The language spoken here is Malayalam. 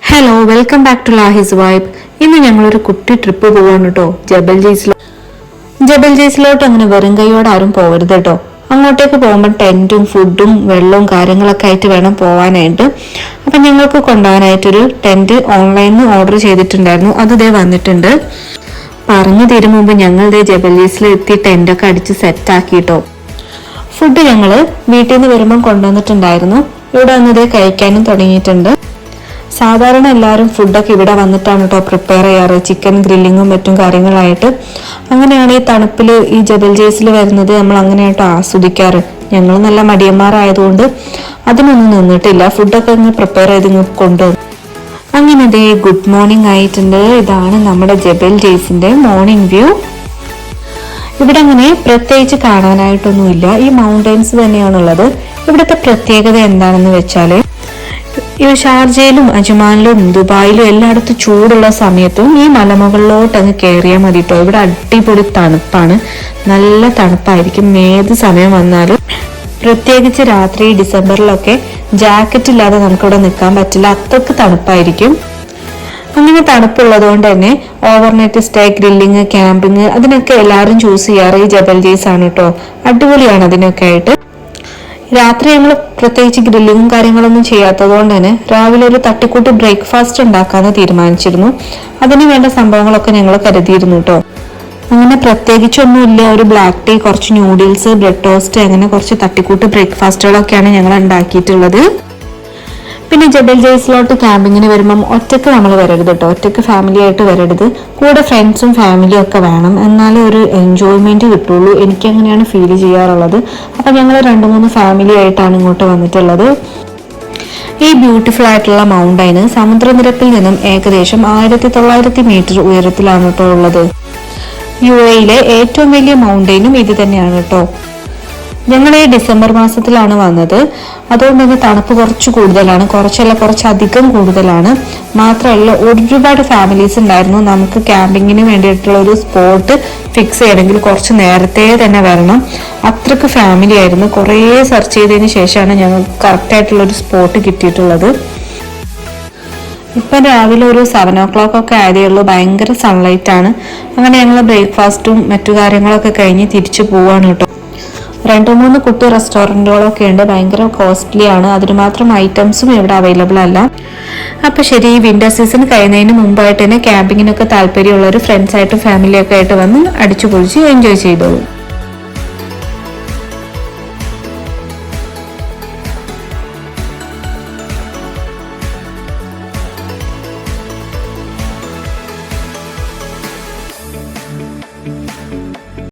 ഹലോ, വെൽക്കം ബാക്ക് ടു ലാഹിസ് വൈബ്. ഇന്ന് ഞങ്ങളൊരു കുട്ടി ട്രിപ്പ് പോവാണ് കേട്ടോ, ജബൽ ജെയ്സിലോട്ട്. അങ്ങനെ വെറും കൈയോടെ ആരും പോകരുത് കേട്ടോ. അങ്ങോട്ടേക്ക് പോകുമ്പോൾ ടെന്റും ഫുഡും വെള്ളവും കാര്യങ്ങളൊക്കെ ആയിട്ട് വേണം പോവാനായിട്ട്. അപ്പൊ ഞങ്ങൾക്ക് കൊണ്ടുപോകാനായിട്ടൊരു ടെന്റ് ഓൺലൈനിൽ ഓർഡർ ചെയ്തിട്ടുണ്ടായിരുന്നു. അത് ദേ വന്നിട്ടുണ്ട്. പറഞ്ഞു തരും മുമ്പ് ഞങ്ങൾ ദേ ജബൽ ജെയ്സിൽ എത്തി ടെന്റൊക്കെ അടിച്ച് സെറ്റ് ആക്കിട്ടോ. ഫുഡ് ഞങ്ങള് വീട്ടിൽ നിന്ന് വരുമ്പം കൊണ്ടുവന്നിട്ടുണ്ടായിരുന്നു. ഇവിടെ വന്നത് കഴിക്കാനും തുടങ്ങിയിട്ടുണ്ട്. സാധാരണ എല്ലാവരും ഫുഡൊക്കെ ഇവിടെ വന്നിട്ടാണ് കേട്ടോ പ്രിപ്പയർ ചെയ്യാറ്, ചിക്കൻ ഗ്രില്ലിങ്ങും മറ്റും കാര്യങ്ങളായിട്ട്. അങ്ങനെയാണ് ഈ തണുപ്പിൽ ഈ ജബൽ ജെയ്സിൽ വരുന്നത് നമ്മൾ അങ്ങനെയായിട്ടോ ആസ്വദിക്കാറ്. ഞങ്ങൾ നല്ല മടിയന്മാരായതുകൊണ്ട് അതിനൊന്നും നിന്നിട്ടില്ല, ഫുഡൊക്കെ അങ്ങ് പ്രിപ്പയർ ചെയ്ത് കൊണ്ടുവന്നു. അങ്ങനെ ദേ ഗുഡ് മോർണിംഗ് ആയിട്ടുണ്ട്. ഇതാണ് നമ്മുടെ ജബൽ ജെയ്സിന്റെ മോർണിംഗ് വ്യൂ. ഇവിടെ അങ്ങനെ പ്രത്യേകിച്ച് കാണാനായിട്ടൊന്നുമില്ല, ഈ മൗണ്ടൻസ് തന്നെയാണുള്ളത്. ഇവിടുത്തെ പ്രത്യേകത എന്താണെന്ന് വെച്ചാല് ഈ ഷാർജയിലും അജ്മാനിലും ദുബായിലും എല്ലായിടത്തും ചൂടുള്ള സമയത്തും ഈ മലമുകളിലോട്ട് അങ്ങ് കയറിയാൽ മതി കേട്ടോ. ഇവിടെ അടിപൊളി തണുപ്പാണ്, നല്ല തണുപ്പായിരിക്കും ഏത് സമയം വന്നാലും. പ്രത്യേകിച്ച് രാത്രി ഡിസംബറിലൊക്കെ ജാക്കറ്റ് ഇല്ലാതെ നമുക്കിവിടെ നിൽക്കാൻ പറ്റില്ല, അത്രക്ക് തണുപ്പായിരിക്കും. അങ്ങനെ തണുപ്പുള്ളത് കൊണ്ട് തന്നെ ഓവർനൈറ്റ് സ്റ്റേ, ഗ്രില്ലിങ്, ക്യാമ്പിങ് അതിനൊക്കെ എല്ലാവരും ചൂസ് ചെയ്യാറ് ഈ ജബൽ ജെയ്സ് ആണ് കേട്ടോ. അടിപൊളിയാണ് അതിനൊക്കെ ആയിട്ട്. രാത്രി ഞങ്ങൾ പ്രത്യേകിച്ച് ഗ്രില്ലിങ്ങും കാര്യങ്ങളൊന്നും ചെയ്യാത്തത് കൊണ്ട് തന്നെ രാവിലെ ഒരു തട്ടിക്കൂട്ട് ബ്രേക്ക്ഫാസ്റ്റ് ഉണ്ടാക്കാന്ന് തീരുമാനിച്ചിരുന്നു. അതിന് വേണ്ട സംഭവങ്ങളൊക്കെ ഞങ്ങൾ കരുതിയിരുന്നു കേട്ടോ. അങ്ങനെ പ്രത്യേകിച്ചൊന്നുമില്ല, ഒരു ബ്ലാക്ക് ടീ, കുറച്ച് ന്യൂഡിൽസ്, ബ്രെഡ് ടോസ്റ്റ്, അങ്ങനെ കുറച്ച് തട്ടിക്കൂട്ട് ബ്രേക്ക്ഫാസ്റ്റുകളൊക്കെയാണ് ഞങ്ങൾ ഉണ്ടാക്കിയിട്ടുള്ളത്. പിന്നെ ജബൽ ജെയ്സിലോട്ട് ക്യാമ്പിങ്ങിന് വരുമ്പം ഒറ്റയ്ക്ക് നമ്മൾ വരരുത് കേട്ടോ, ഒറ്റയ്ക്ക് ഫാമിലി ആയിട്ട് വരരുത്, കൂടെ ഫ്രണ്ട്സും ഫാമിലിയും ഒക്കെ വേണം, എന്നാലേ ഒരു എൻജോയ്മെന്റ് കിട്ടുള്ളൂ. എനിക്ക് അങ്ങനെയാണ് ഫീൽ ചെയ്യാറുള്ളത്. അപ്പൊ ഞങ്ങൾ 2-3 ഫാമിലി ആയിട്ടാണ് ഇങ്ങോട്ട് വന്നിട്ടുള്ളത്. ഈ ബ്യൂട്ടിഫുൾ ആയിട്ടുള്ള മൗണ്ടൈന് സമുദ്രനിരപ്പിൽ നിന്നും ഏകദേശം 1900 മീറ്റർ ഉയരത്തിലാണ് കേട്ടോ ഉള്ളത്. UAE ഏറ്റവും വലിയ മൗണ്ടൈനും ഇത് തന്നെയാണ് കേട്ടോ. ഞങ്ങൾ ഈ ഡിസംബർ മാസത്തിലാണ് വന്നത്, അതുകൊണ്ട് തന്നെ തണുപ്പ് കുറച്ച് കൂടുതലാണ്, കുറച്ചധികം കൂടുതലാണ്. മാത്രമല്ല ഒരുപാട് ഫാമിലീസ് ഉണ്ടായിരുന്നു. നമുക്ക് ക്യാമ്പിങ്ങിന് വേണ്ടിയിട്ടുള്ള ഒരു സ്പോട്ട് ഫിക്സ് ചെയ്യണമെങ്കിൽ കുറച്ച് നേരത്തെ തന്നെ വരണം, അത്രക്ക് ഫാമിലി ആയിരുന്നു. കുറേ സെർച്ച് ചെയ്തതിന് ശേഷമാണ് ഞങ്ങൾക്ക് കറക്റ്റായിട്ടുള്ള ഒരു സ്പോട്ട് കിട്ടിയിട്ടുള്ളത്. ഇപ്പം രാവിലെ ഒരു 7 o'clock ഒക്കെ ആയതേ ഉള്ളൂ, ഭയങ്കര സൺലൈറ്റ് ആണ്. അങ്ങനെ ഞങ്ങൾ ബ്രേക്ക്ഫാസ്റ്റും മറ്റു കാര്യങ്ങളൊക്കെ കഴിഞ്ഞ് തിരിച്ചു പോവാണ് കേട്ടോ. 2-3 കുട്ടി റെസ്റ്റോറൻറ്റുകളൊക്കെ ഉണ്ട്, ഭയങ്കര കോസ്റ്റ്ലി ആണ്, അതിന് മാത്രം ഐറ്റംസും ഇവിടെ അവൈലബിൾ അല്ല. അപ്പൊ ശരി, ഈ വിന്റർ സീസൺ കഴിയുന്നതിന് മുമ്പായിട്ട് തന്നെ ക്യാമ്പിങ്ങിനൊക്കെ താല്പര്യമുള്ളവർ ഫ്രണ്ട്സായിട്ടും ഫാമിലിയൊക്കെ ആയിട്ട് വന്ന് അടിച്ചു പൊളിച്ച് എൻജോയ് ചെയ്തോളൂ.